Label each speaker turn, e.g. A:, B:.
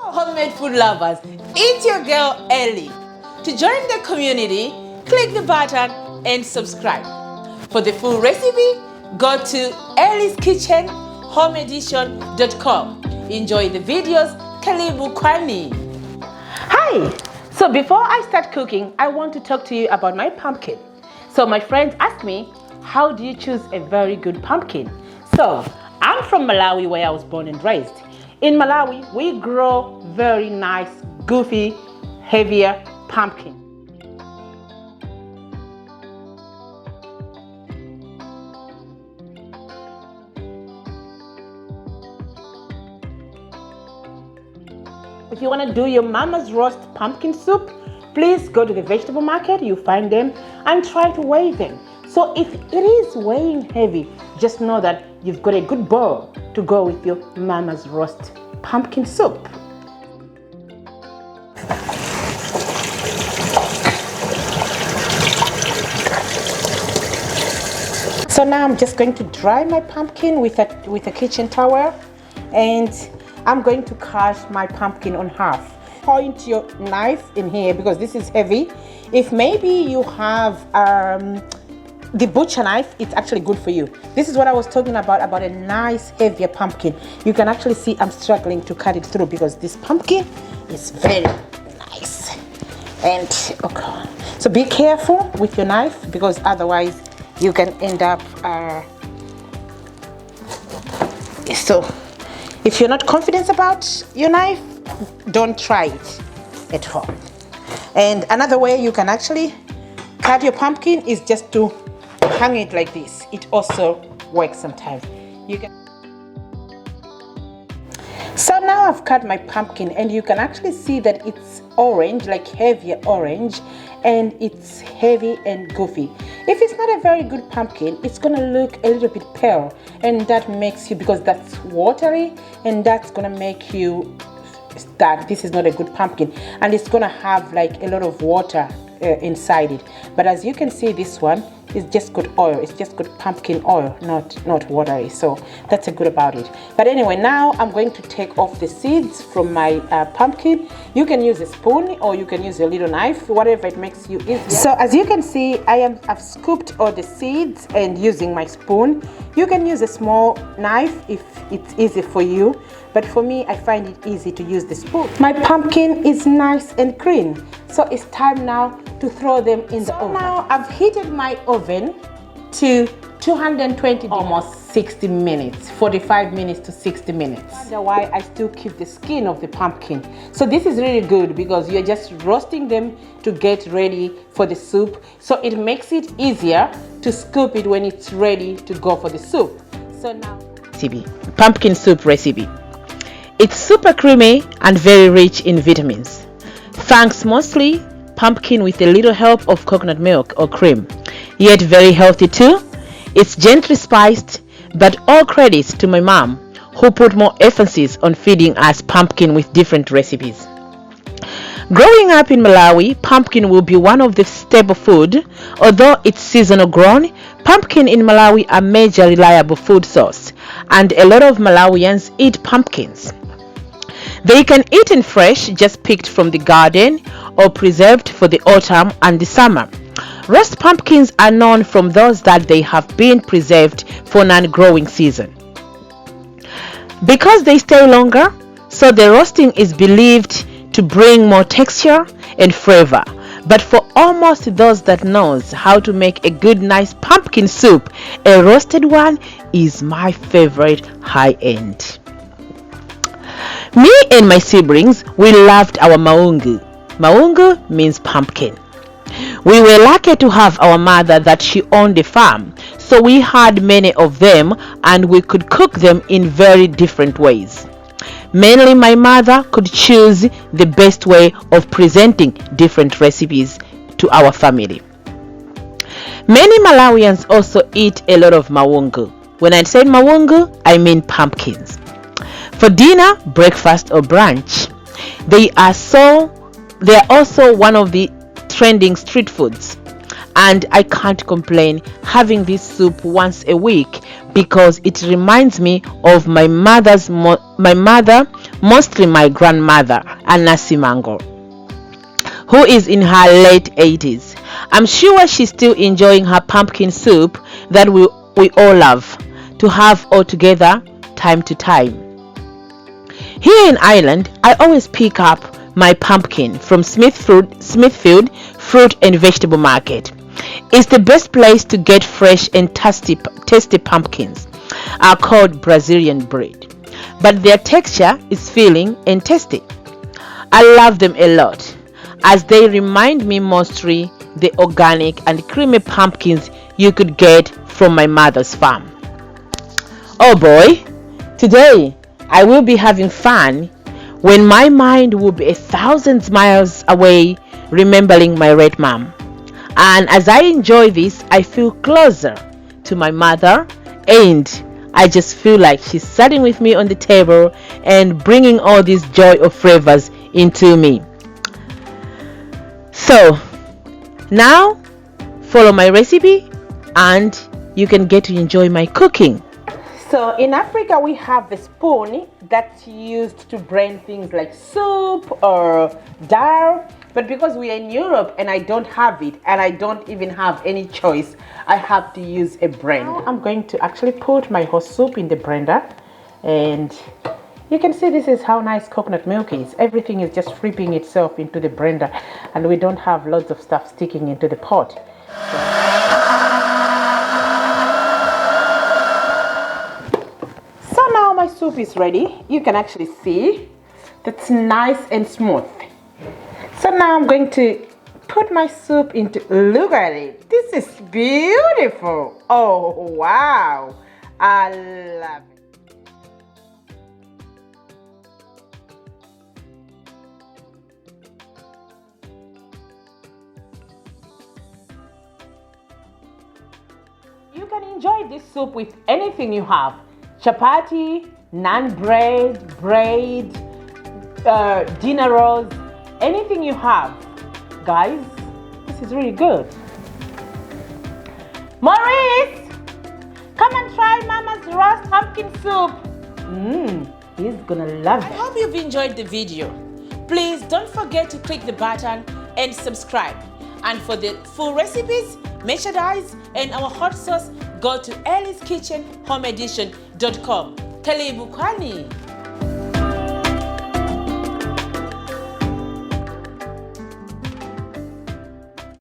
A: Homemade food lovers, it's your girl Ellie. To join the community, click the button and subscribe. For the full recipe, go to ellie'skitchen.homeedition.com. Enjoy the videos. Karibu kwani. Hi! So before I start cooking, I want to talk to you about my pumpkin. So my friends asked me, how do you choose a very good pumpkin? So I'm from Malawi, where I was born and raised. In Malawi, we grow very nice, goofy, heavier pumpkin. If you want to do your mama's roast pumpkin soup, please go to the vegetable market, you find them, and try to weigh them. So if it is weighing heavy, just know that you've got a good bowl to go with your mama's roast pumpkin soup. So now I'm just going to dry my pumpkin with a kitchen towel, and I'm going to cut my pumpkin on half. Point your knife in here because this is heavy. If maybe you have the butcher knife, it's actually good for you. This is what I was talking about a nice heavier pumpkin. You can actually see I'm struggling to cut it through because this pumpkin is very nice. And okay, so be careful with your knife because otherwise you can end up so if you're not confident about your knife, don't try it at all. And another way you can actually cut your pumpkin is just to hang it like this. It also works sometimes. You can. So now I've cut my pumpkin and you can actually see that it's orange, like heavier orange, and it's heavy and goofy. If it's not a very good pumpkin, it's gonna look a little bit pale, and that makes you, because that's watery, and that's gonna make you that this is not a good pumpkin, and it's gonna have like a lot of water inside it. But as you can see, this one is just got oil. It's just got pumpkin oil, not watery. So that's a good about it. But anyway, now I'm going to take off the seeds from my pumpkin. You can use a spoon or you can use a little knife, whatever it makes you easier. So as you can see, I've scooped all the seeds and using my spoon. You can use a small knife if it's easy for you, but for me, I find it easy to use the spoon. My pumpkin is nice and green, so it's time now to throw them in the oven. Now I've heated my oven to 220, almost 60 minutes, 45 minutes to 60 minutes. That's why I still keep the skin of the pumpkin. So this is really good because you're just roasting them to get ready for the soup. So it makes it easier to scoop it when it's ready to go for the soup. So now, pumpkin soup recipe. It's super creamy and very rich in vitamins. Thanks mostly pumpkin with a little help of coconut milk or cream, yet very healthy too. It's gently spiced, but all credits to my mom who put more emphasis on feeding us pumpkin with different recipes. Growing up in Malawi, pumpkin will be one of the staple food. Although it's seasonal grown, pumpkin in Malawi are major reliable food source, and a lot of Malawians eat pumpkins. They can eat in fresh, just picked from the garden, or preserved for the autumn and the summer. Roast pumpkins are known from those that they have been preserved for non-growing season. Because they stay longer, so the roasting is believed to bring more texture and flavor. But for almost those that knows how to make a good nice pumpkin soup, a roasted one is my favorite high end. Me and my siblings, we loved our Maungu. Maungu means pumpkin. We were lucky to have our mother that she owned a farm, so we had many of them and we could cook them in very different ways. Mainly my mother could choose the best way of presenting different recipes to our family. Many Malawians also eat a lot of Maungu. When I say Maungu, I mean pumpkins. For dinner, breakfast or brunch, they are also one of the trending street foods, and I can't complain having this soup once a week,
B: because it reminds me of my mother, mostly my grandmother, Anasi Mango, who is in her late 80s. I'm sure she's still enjoying her pumpkin soup that we all love to have all together time to time. Here in Ireland, I always pick up my pumpkin from Smithfield Fruit and Vegetable Market. It's the best place to get fresh and tasty pumpkins. Are called Brazilian bread, but their texture is filling and tasty. I love them a lot as they remind me mostly the organic and creamy pumpkins you could get from my mother's farm. Oh boy, today I will be having fun when my mind will be 1,000 miles away remembering my red mom. And as I enjoy this, I feel closer to my mother, and I just feel like she's sitting with me on the table and bringing all this joy of flavors into me. So now follow my recipe and you can get to enjoy my cooking.
A: So in Africa, we have the spoon that's used to blend things like soup or dal. But because we are in Europe and I don't have it, and I don't even have any choice, I have to use a blender. I'm going to actually put my whole soup in the blender, and you can see this is how nice coconut milk is. Everything is just flipping itself into the blender, and we don't have lots of stuff sticking into the pot. So now my soup is ready. You can actually see that's nice and smooth. So now I'm going to put my soup into, look at it. This is beautiful. Oh, wow. I love it. You can enjoy this soup with anything you have. Chapati, naan bread, dinner rolls, anything you have. Guys, this is really good. Maurice, come and try Mama's roast pumpkin soup. He's gonna love it.
B: I hope you've enjoyed the video. Please don't forget to click the button and subscribe. And for the full recipes, merchandise, and our hot sauce, go to Ellie's Kitchen Home Edition.com. Karibu kwani.